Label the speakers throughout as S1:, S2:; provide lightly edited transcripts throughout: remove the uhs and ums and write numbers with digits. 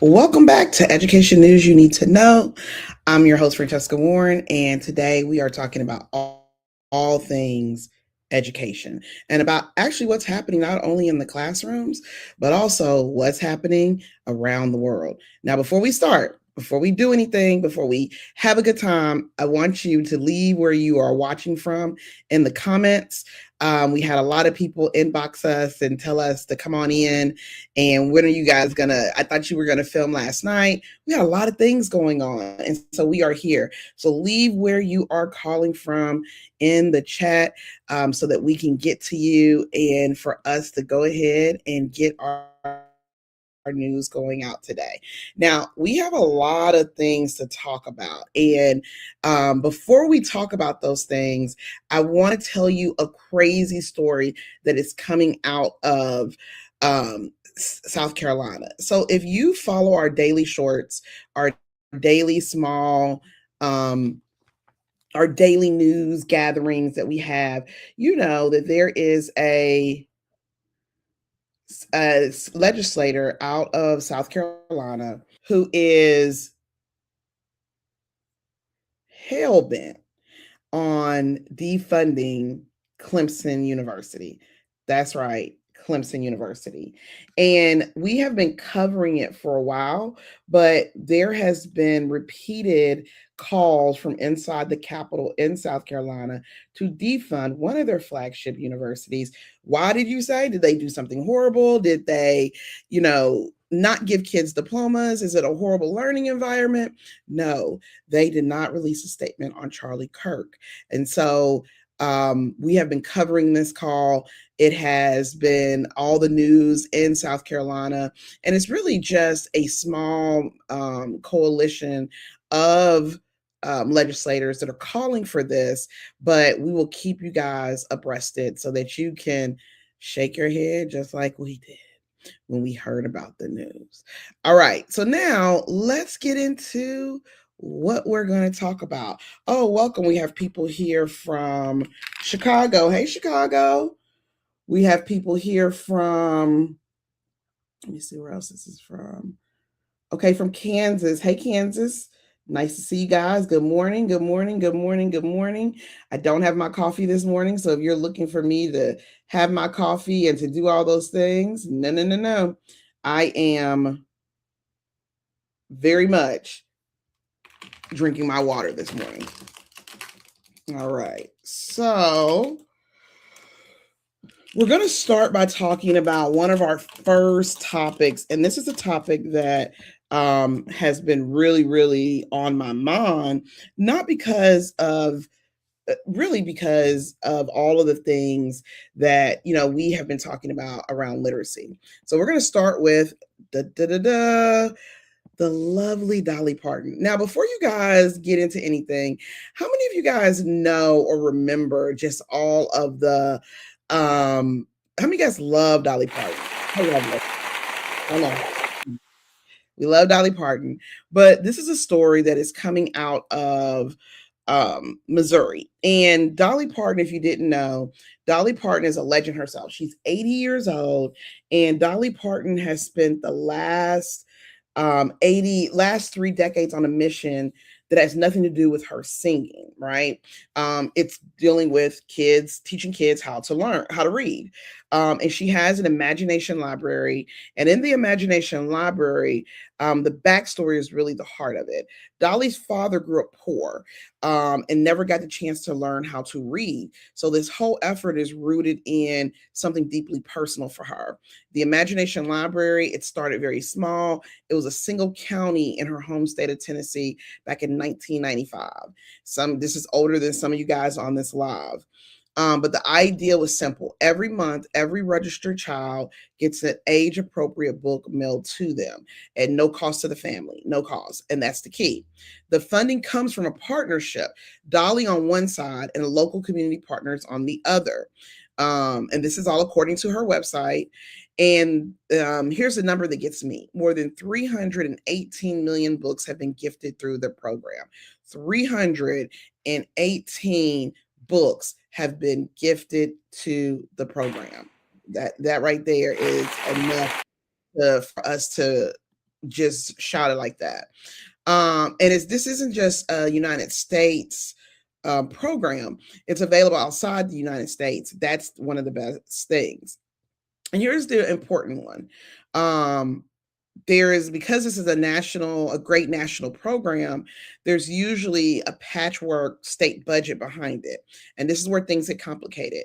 S1: Welcome back to Education News You Need to Know. I'm your host, Francesca Warren, and today we are talking about all things education and about actually what's happening not only in the classrooms, but also what's happening around the world. Now, before we do anything, before we have a good time, I want you to leave where you are watching from in the comments. We had a lot of people inbox us and tell us to come on in. And when are you guys gonna? I thought you were gonna film last night. We had a lot of things going on, and so we are here. So leave where you are calling from in the chat so that we can get to you and for us to go ahead and get our news going out today. Now, we have a lot of things to talk about. And before we talk about those things, I want to tell you a crazy story that is coming out of um, South Carolina. So if you follow our daily shorts, our daily small, um, our daily news gatherings that we have, you know that there is a legislator out of South Carolina who is hell bent on defunding Clemson University. That's right, Clemson University. And we have been covering it for a while, but there has been repeated calls from inside the Capitol in South Carolina to defund one of their flagship universities. Why did you say? Did they do something horrible? Did they, not give kids diplomas? Is it a horrible learning environment? No, they did not release a statement on Charlie Kirk. And so we have been covering this call. It has been all the news in South Carolina, and it's really just a small coalition of legislators that are calling for this, but we will keep you guys abreasted so that you can shake your head just like we did when we heard about the news. All right, so now let's get into what we're going to talk about. Oh, welcome. We have people here from Chicago. Hey, Chicago. We have people here from, let me see where else this is from. Okay, from Kansas. Hey, Kansas. Nice to see you guys. Good morning. Good morning. Good morning. Good morning. I don't have my coffee this morning. So if you're looking for me to have my coffee and to do all those things, no, no, no, no. I am very much drinking my water this morning. All right. So we're going to start by talking about one of our first topics. And this is a topic that has been really, really on my mind, not because of really because of all of the things that we have been talking about around literacy. So we're going to start with the lovely Dolly Parton. Now, before you guys get into anything, how many of you guys know or remember just all of the how many of you guys love Dolly Parton? I love her. I love her. We love Dolly Parton, but this is a story that is coming out of Missouri. And Dolly Parton, if you didn't know, Dolly Parton is a legend herself. She's 80 years old, and Dolly Parton has spent the last 3 decades on a mission that has nothing to do with her singing, right? It's dealing with kids, teaching kids how to learn, how to read. And she has an imagination library. And in the imagination library, the backstory is really the heart of it. Dolly's father grew up poor and never got the chance to learn how to read. So this whole effort is rooted in something deeply personal for her. The Imagination Library, it started very small. It was a single county in her home state of Tennessee back in 1995. This is older than some of you guys on this live. But the idea was simple. Every month, every registered child gets an age appropriate book mailed to them at no cost to the family, no cost. And that's the key. The funding comes from a partnership, Dolly on one side and local community partners on the other. And this is all according to her website. And here's the number that gets me. More than 318 million books have been gifted through the program. 318 books have been gifted to the program. That right there is enough for us to just shout it like that. And this isn't just a United States program. It's available outside the United States. That's one of the best things. And here's the important one. There is, because this is a great national program, there's usually a patchwork state budget behind it. And this is where things get complicated.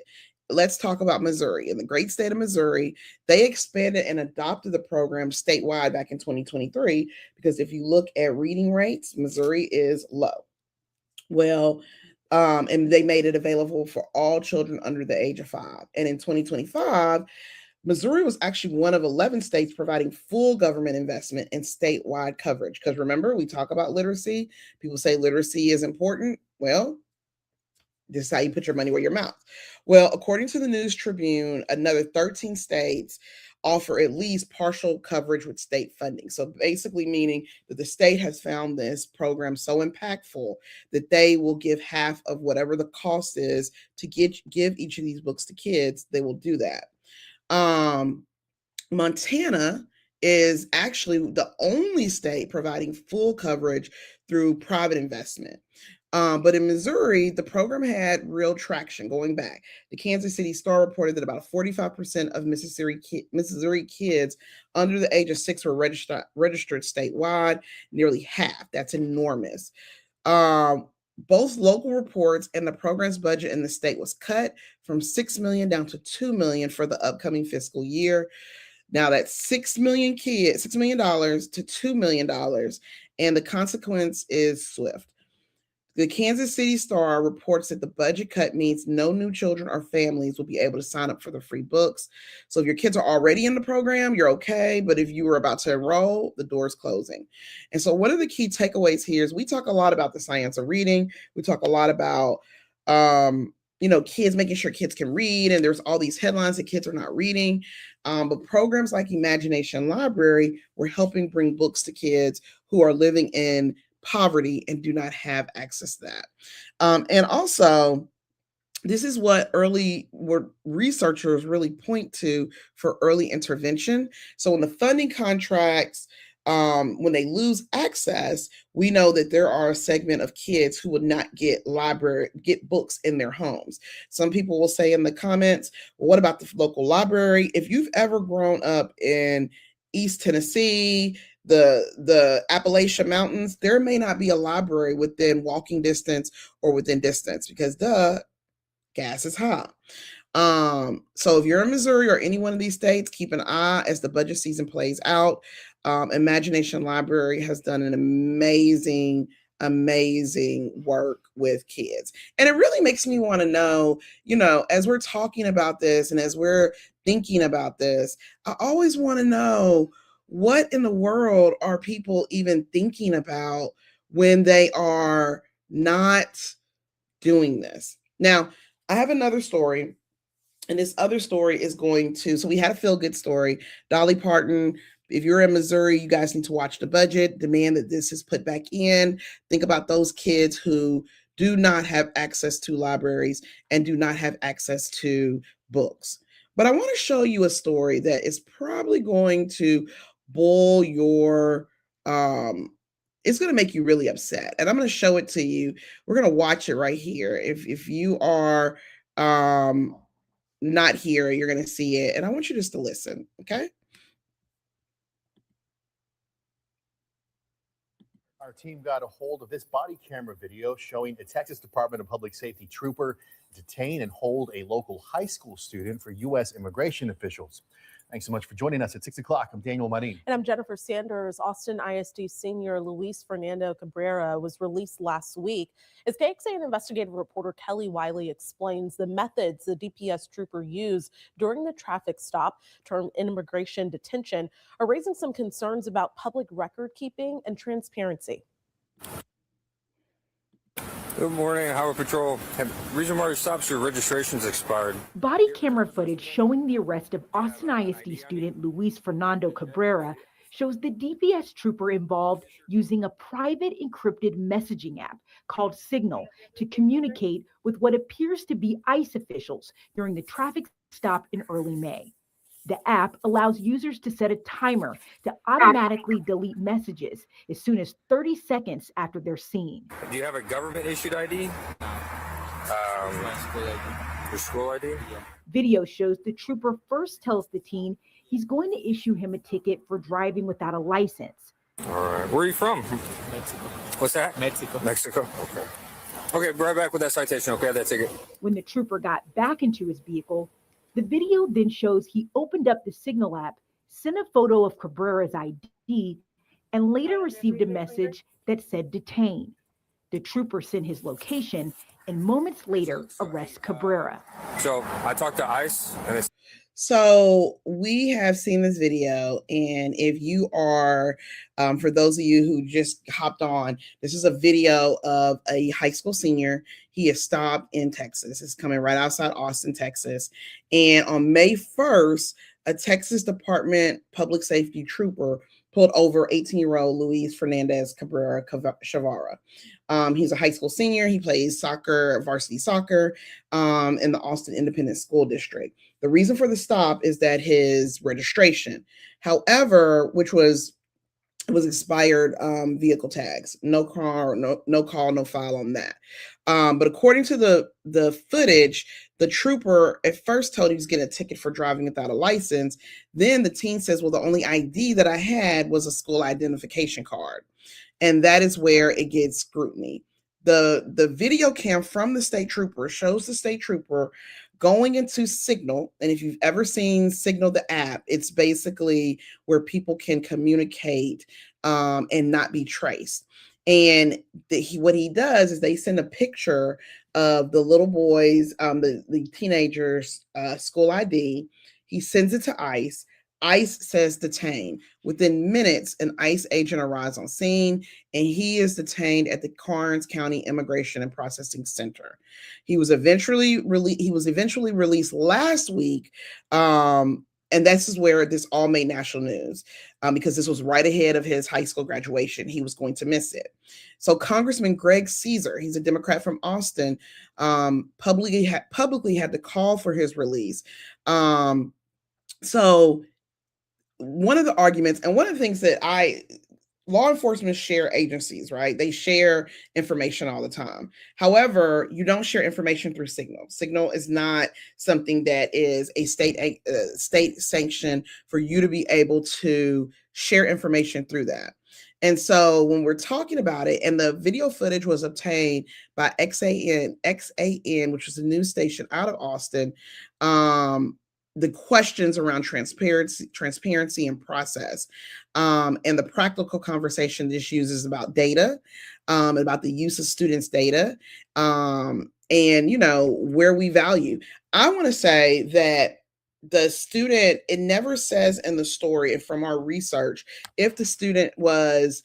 S1: Let's talk about Missouri. In the great state of Missouri, they expanded and adopted the program statewide back in 2023, because if you look at reading rates, Missouri is low. Well, and they made it available for all children under the age of 5. And in 2025, Missouri was actually one of 11 states providing full government investment in statewide coverage. Because remember, we talk about literacy. People say literacy is important. Well, this is how you put your money where your mouth. Well, according to the News Tribune, another 13 states offer at least partial coverage with state funding. So basically meaning that the state has found this program so impactful that they will give half of whatever the cost is to give each of these books to kids. They will do that. Montana is actually the only state providing full coverage through private investment. But in Missouri, the program had real traction going back. The Kansas City Star reported that about 45% of Missouri kids under the age of 6 were registered statewide, nearly half. That's enormous. Both local reports and the program's budget in the state was cut from $6 million down to $2 million for the upcoming fiscal year. Now that's $6 million to $2 million, and the consequence is swift. The Kansas City Star reports that the budget cut means no new children or families will be able to sign up for the free books. So if your kids are already in the program, you're okay. But if you were about to enroll, the door's closing. And so one of the key takeaways here is we talk a lot about the science of reading. We talk a lot about, kids, making sure kids can read. And there's all these headlines that kids are not reading. But programs like Imagination Library were helping bring books to kids who are living in poverty and do not have access to that. And also, this is what researchers really point to for early intervention. So when the funding contracts, when they lose access, we know that there are a segment of kids who would not get books in their homes. Some people will say in the comments, well, what about the local library? If you've ever grown up in East Tennessee, the Appalachian Mountains, there may not be a library within walking distance or within distance, because gas is high. So if you're in Missouri or any one of these states, keep an eye as the budget season plays out. Imagination Library has done an amazing work with kids. And it really makes me want to know, as we're talking about this and as we're thinking about this, I always want to know, what in the world are people even thinking about when they are not doing this? Now, I have another story, and this other story is so we had a feel-good story. Dolly Parton, if you're in Missouri, you guys need to watch the budget, demand that this is put back in. Think about those kids who do not have access to libraries and do not have access to books. But I want to show you a story that is probably going to boil your it's going to make you really upset, and I'm going to show it to you. We're going to watch it right here. If you are not here, you're going to see it, and I want you just to listen. Okay.
S2: Our team got a hold of this body camera video showing a Texas Department of Public Safety trooper detain and hold a local high school student for U.S. immigration officials. Thanks so much for joining us at 6 o'clock. I'm Daniel Marin.
S3: And I'm Jennifer Sanders. Austin ISD senior Luis Fernando Cabrera was released last week as KXAN investigative reporter Kelly Wiley explains the methods the DPS trooper used during the traffic stop, termed immigration detention, are raising some concerns about public record keeping and transparency.
S4: Good morning, Highway Patrol. Reason why you stopped, your registration's expired.
S5: Body camera footage showing the arrest of Austin ISD student Luis Fernando Cabrera shows the DPS trooper involved using a private encrypted messaging app called Signal to communicate with what appears to be ICE officials during the traffic stop in early May. The app allows users to set a timer to automatically delete messages as soon as 30 seconds after they're seen.
S4: Do you have a government issued ID? Your school ID?
S5: Video shows the trooper first tells the teen he's going to issue him a ticket for driving without a license.
S4: All right. Where are you from?
S6: Mexico.
S4: What's that?
S6: Mexico.
S4: Mexico. Okay. Okay, be right back with that citation. Okay, that ticket.
S5: When the trooper got back into his vehicle, the video then shows he opened up the Signal app, sent a photo of Cabrera's ID, and later received a message that said detain. The trooper sent his location and moments later arrests Cabrera.
S4: So I talked to ICE and it's
S1: So we have seen this video, and if you are, for those of you who just hopped on, this is a video of a high school senior. He is stopped in Texas. It's coming right outside Austin, Texas. And on May 1st, a Texas Department Public Safety trooper pulled over 18-year-old Luis Fernandez Cabrera Chavara. He's a high school senior. He plays soccer, varsity soccer, in the Austin Independent School District. The reason for the stop is that his registration, however, which was expired vehicle tags. No call, no file on that. But according to the footage, the trooper at first told he was getting a ticket for driving without a license. Then the teen says, well, the only ID that I had was a school identification card. And that is where it gets scrutiny. The video cam from the state trooper shows the state trooper going into Signal. And if you've ever seen Signal, the app, it's basically where people can communicate and not be traced. And what he does is they send a picture of the little boys, the teenagers' school ID. He sends it to ICE. ICE says detain. Within minutes, an ICE agent arrives on scene, and he is detained at the Karnes County Immigration and Processing Center. He was eventually released last week, and this is where this all made national news, because this was right ahead of his high school graduation. He was going to miss it. So Congressman Greg Caesar, he's a Democrat from Austin, publicly had to call for his release. So one of the arguments, and one of the things that law enforcement share agencies, right? They share information all the time. However, you don't share information through Signal. Signal is not something that is a state sanction for you to be able to share information through that. And so when we're talking about it, and the video footage was obtained by XAN, which is a news station out of Austin, the questions around transparency and process, and the practical conversation this uses about data, about the use of students' data, and where we value. I want to say that the student, it never says in the story, and from our research, if the student was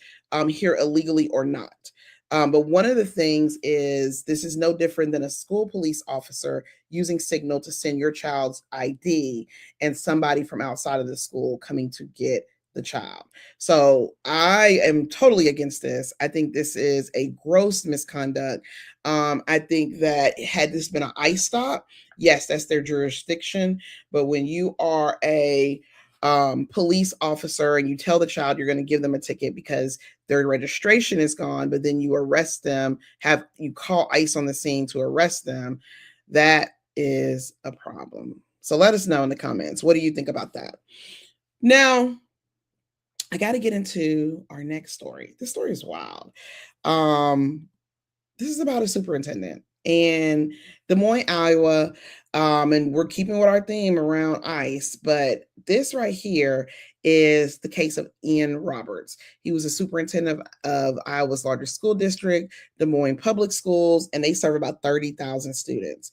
S1: here illegally or not. But one of the things is this is no different than a school police officer using Signal to send your child's ID and somebody from outside of the school coming to get the child. So I am totally against this. I think this is a gross misconduct. I think that had this been an ICE stop, yes, that's their jurisdiction. But when you are a police officer and you tell the child you're going to give them a ticket because their registration is gone, but then you arrest them, you call ICE on the scene to arrest them, that is a problem. So let us know in the comments. What do you think about that? Now, I got to get into our next story. This story is wild. This is about a superintendent in Des Moines, Iowa. And we're keeping with our theme around ICE, but this right here is the case of Ian Roberts. He was a superintendent of Iowa's largest school district, Des Moines Public Schools, and they serve about 30,000 students.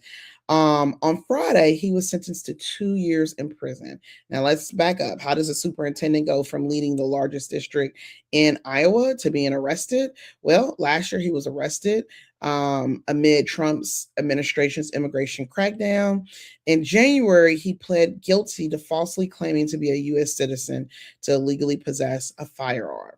S1: On Friday, he was sentenced to 2 years in prison. Now let's back up. How does a superintendent go from leading the largest district in Iowa to being arrested? Well, last year he was arrested amid Trump's administration's immigration crackdown. In January, he pled guilty to falsely claiming to be a U.S. citizen to illegally possess a firearm.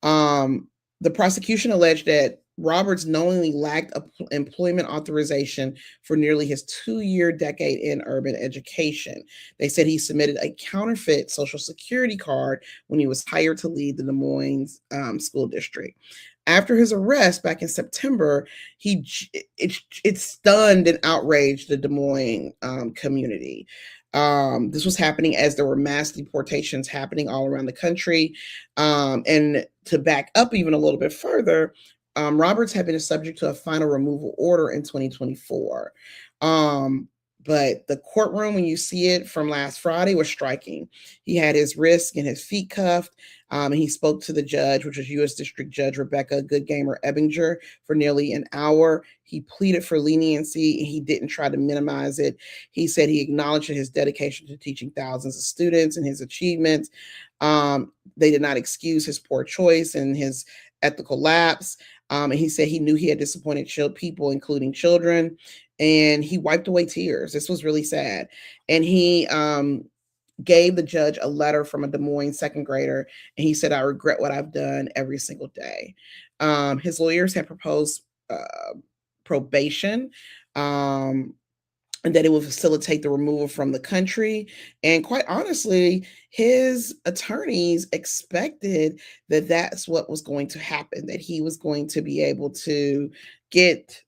S1: The prosecution alleged that Roberts knowingly lacked employment authorization for nearly his 2-year decade in urban education. They said he submitted a counterfeit Social Security card when he was hired to lead the Des Moines school district. After his arrest back in September, it stunned and outraged the Des Moines community. This was happening as there were mass deportations happening all around the country. And to back up even a little bit further, Roberts had been subject to a final removal order in 2024. But the courtroom, when you see it from last Friday, was striking. He had his wrists and his feet cuffed. And he spoke to the judge, which was U.S. District Judge Rebecca Goodgamer Ebinger, for nearly an hour. He pleaded for leniency and he didn't try to minimize it. He said he acknowledged his dedication to teaching thousands of students and his achievements. They did not excuse his poor choice and his ethical lapse. And he said he knew he had disappointed people, including children, and he wiped away tears. This was really sad. And he gave the judge a letter from a Des Moines second grader, and he said, "I regret what I've done every single day." His lawyers had proposed probation, and that it would facilitate the removal from the country. And quite honestly, his attorneys expected that that's what was going to happen, that he was going to be able to get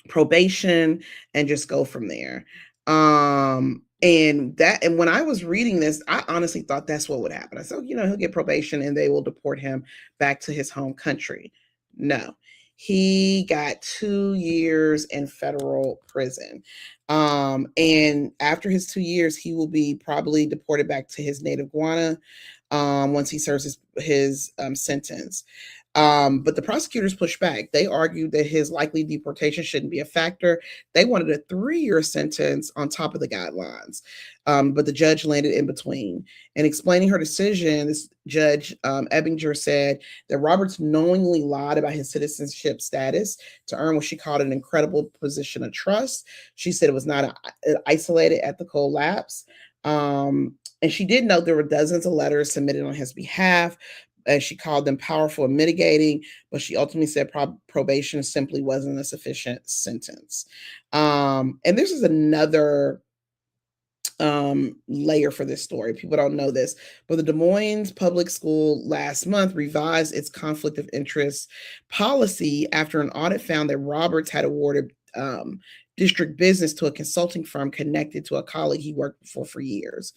S1: probation and just go from there. And when I was reading this, I honestly thought that's what would happen. I said, he'll get probation and they will deport him back to his home country. No, he got 2 years in federal prison. And after his 2 years, he will be probably deported back to his native Guyana once he serves his sentence. But the prosecutors pushed back. They argued that his likely deportation shouldn't be a factor. They wanted a 3-year sentence on top of the guidelines. But the judge landed in between. And explaining her decision, this judge, Ebinger, said that Roberts knowingly lied about his citizenship status to earn what she called an incredible position of trust. She said it was not an isolated ethical lapse. And she did note there were dozens of letters submitted on his behalf, and she called them powerful and mitigating, but she ultimately said probation simply wasn't a sufficient sentence. And this is another layer for this story. People don't know this, but the Des Moines Public School last month revised its conflict of interest policy after an audit found that Roberts had awarded district business to a consulting firm connected to a colleague he worked for years.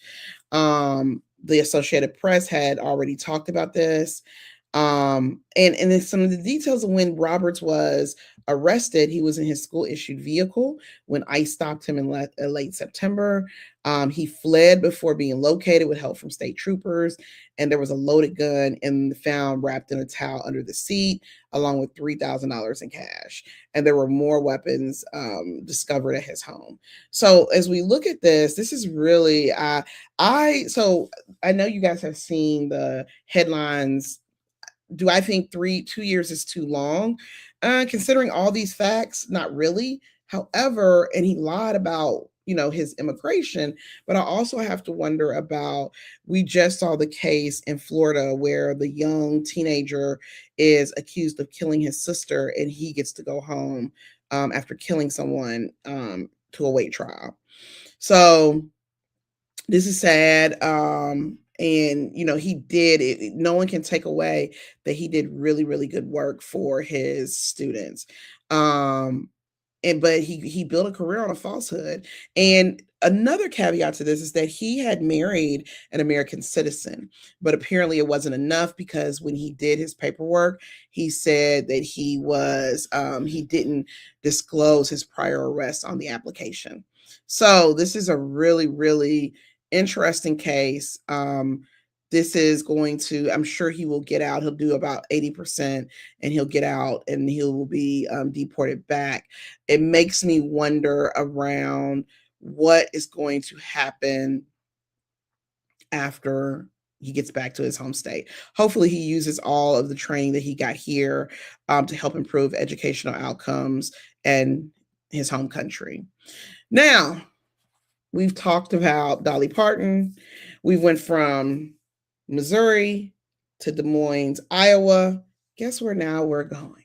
S1: The Associated Press had already talked about this. And then some of the details of when Roberts was arrested, he was in his school issued vehicle when ICE stopped him in late September. He fled before being located with help from state troopers, and there was a loaded gun and found wrapped in a towel under the seat, along with $3,000 in cash. And there were more weapons discovered at his home. So as we look at this, this is really so I know you guys have seen the headlines. Do I think 2 years is too long? Considering all these facts, not really. However, and he lied about, his immigration, but I also have to wonder about, we just saw the case in Florida where the young teenager is accused of killing his sister and he gets to go home after killing someone to await trial. So this is sad. And he did it. No one can take away that he did really, really good work for his students. But he built a career on a falsehood. And another caveat to this is that he had married an American citizen, but apparently it wasn't enough, because when he did his paperwork, he said that he didn't disclose his prior arrest on the application. So this is a really, really interesting case. This is going to, I'm sure he will get out. He'll do about 80% and he'll get out and he will be deported back. It makes me wonder around what is going to happen after he gets back to his home state. Hopefully he uses all of the training that he got here to help improve educational outcomes in his home country. Now, we've talked about Dolly Parton. We went from Missouri to Des Moines, Iowa, guess where now we're going?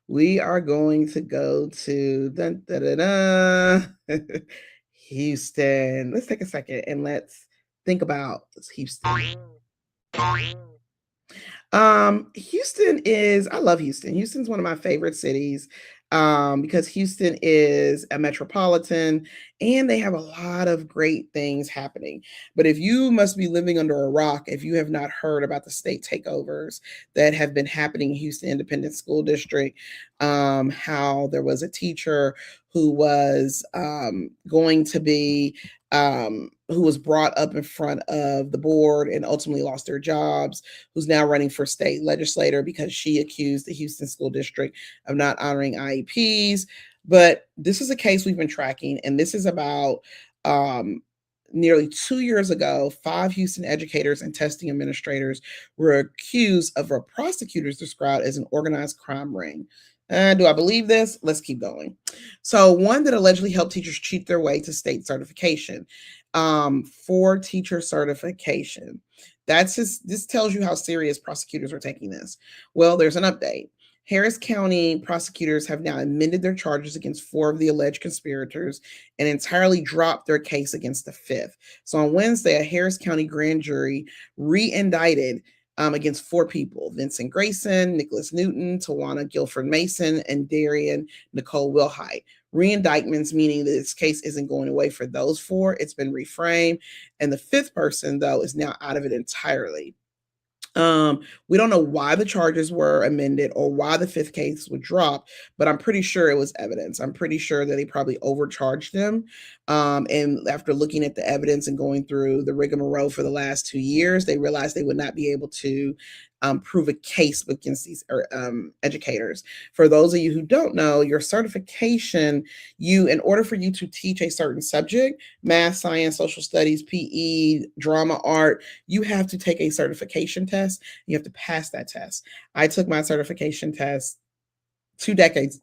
S1: We are going to go to dun, da, da, da, Houston. Let's take a second and let's think about Houston. Houston is, I love Houston. Houston's one of my favorite cities because Houston is a metropolitan and they have a lot of great things happening. But if you must be living under a rock, if you have not heard about the state takeovers that have been happening in Houston Independent School District, how there was a teacher who was going to be who was brought up in front of the board and ultimately lost their jobs, who's now running for state legislator because she accused the Houston School District of not honoring IEPs. But this is a case we've been tracking, and this is about nearly 2 years ago, 5 Houston educators and testing administrators were accused of what prosecutors described as an organized crime ring. Do I believe this? Let's keep going. So, one that allegedly helped teachers cheat their way to state certification, for teacher certification. This tells you how serious prosecutors are taking this. Well, there's an update. Harris County prosecutors have now amended their charges against 4 of the alleged conspirators and entirely dropped their case against the 5th. So on Wednesday, a Harris County grand jury re-indicted against 4 people: Vincent Grayson, Nicholas Newton, Tawana Guilford Mason, and Darian Nicole Wilhite. Reindictments, meaning that this case isn't going away for those 4. It's been reframed. And the 5th person, though, is now out of it entirely. We don't know why the charges were amended or why the 5th case was dropped, but I'm pretty sure it was evidence. I'm pretty sure that they probably overcharged them. And after looking at the evidence and going through the rigmarole for the last 2 years, they realized they would not be able to prove a case against these educators. For those of you who don't know, your certification, in order for you to teach a certain subject, math, science, social studies, PE, drama, art, you have to take a certification test. You have to pass that test. I took my certification test 2 decades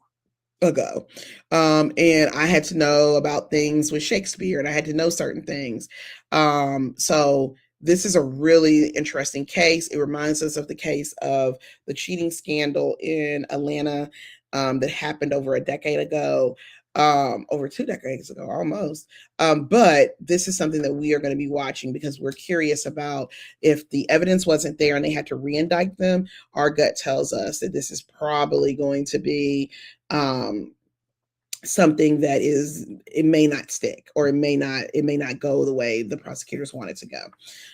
S1: ago. And I had to know about things with Shakespeare and I had to know certain things. So this is a really interesting case. It reminds us of the case of the cheating scandal in Atlanta that happened over a decade ago, over 2 decades ago, almost. But this is something that we are going to be watching because we're curious about if the evidence wasn't there and they had to re-indict them. Our gut tells us that this is probably going to be something that it may not stick or it may not go the way the prosecutors want it to go.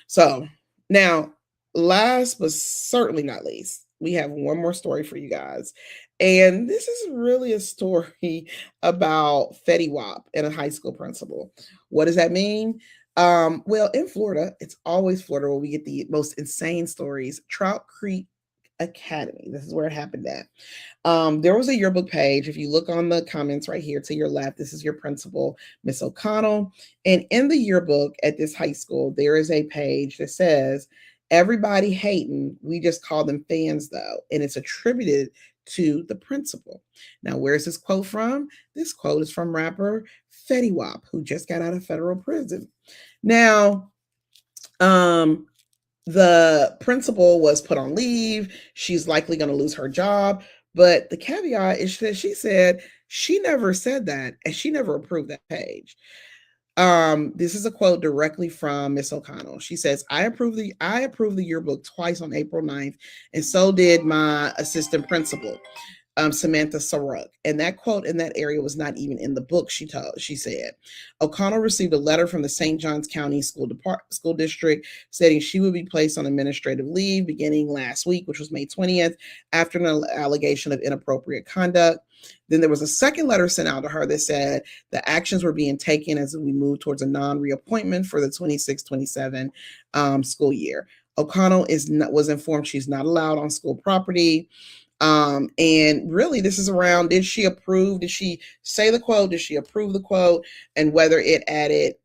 S1: So now, last but certainly not least, we have one more story for you guys. And this is really a story about Fetty Wap and a high school principal. What does that mean? Well, in Florida, it's always Florida where we get the most insane stories. Trout Creek Academy. This is where it happened at. There was a yearbook page. If you look on the comments right here to your left, this is your principal, Miss O'Connell. And in the yearbook at this high school, there is a page that says, "Everybody hating, we just call them fans though." And it's attributed to the principal. Now, where's this quote from? This quote is from rapper Fetty Wap, who just got out of federal prison. Now, the principal was put on leave. She's likely going to lose her job. But the caveat is that she said she never said that and she never approved that page. This is a quote directly from Miss O'Connell. She says, I approved the yearbook twice on April 9th, and so did my assistant principal, Samantha Saruk. And that quote in that area was not even in the book, she said. O'Connell received a letter from the St. Johns County School District stating she would be placed on administrative leave beginning last week, which was May 20th, after an allegation of inappropriate conduct. Then there was a second letter sent out to her that said the actions were being taken as we move towards a non-reappointment for the 26-27 school year. O'Connell was informed she's not allowed on school property. And really, this is around, did she approve? Did she say the quote? Did she approve the quote? And whether it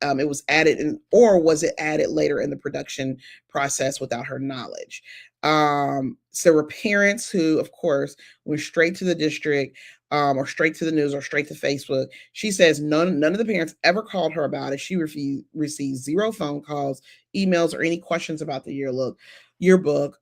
S1: was added or was it added later in the production process without her knowledge? So there were parents who, of course, went straight to the district, or straight to the news or straight to Facebook. She says none of the parents ever called her about it. She received 0 phone calls, emails, or any questions about the yearbook.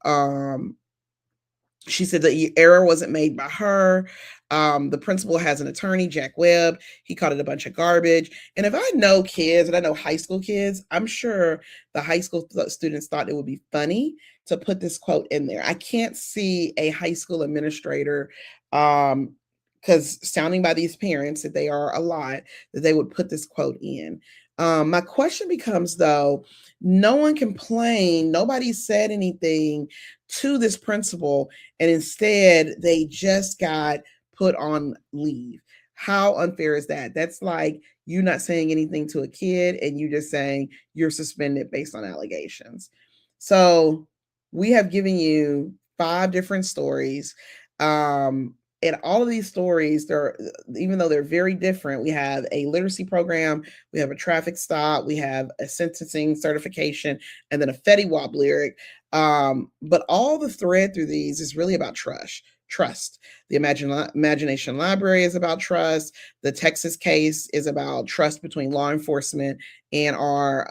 S1: She said the error wasn't made by her. The principal has an attorney, Jack Webb. He called it a bunch of garbage. And if I know kids, and I know high school kids, I'm sure the high school students thought it would be funny to put this quote in there. I can't see a high school administrator, because sounding by these parents that they are a lot, that they would put this quote in. My question becomes, though, no one complained, nobody said anything to this principal, and instead they just got put on leave. How unfair is that? That's like you not saying anything to a kid and you just saying you're suspended based on allegations. So we have given you 5 different stories. And all of these stories, they're, even though they're very different, we have a literacy program, we have a traffic stop, we have a sentencing certification, and then a Fetty Wap lyric. But all the thread through these is really about trust. Trust. The Imagination Library is about trust. The Texas case is about trust between law enforcement and our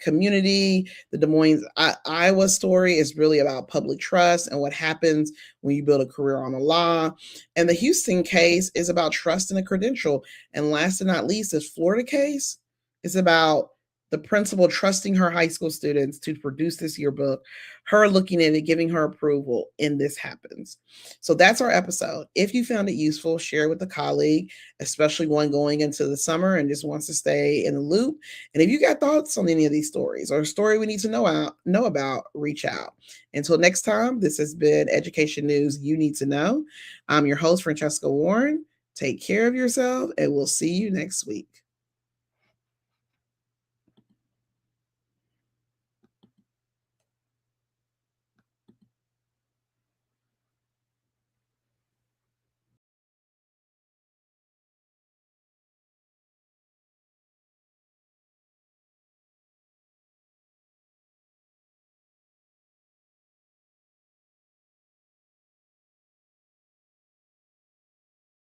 S1: community. The Des Moines, Iowa story is really about public trust and what happens when you build a career on the law. And the Houston case is about trust and a credential. And last but not least, this Florida case is about the principal trusting her high school students to produce this yearbook, her looking at it, giving her approval, and this happens. So that's our episode. If you found it useful, share it with a colleague, especially one going into the summer and just wants to stay in the loop. And if you got thoughts on any of these stories or a story we need to know about, reach out. Until next time, this has been Education News You Need to Know. I'm your host, Francesca Warren. Take care of yourself, and we'll see you next week.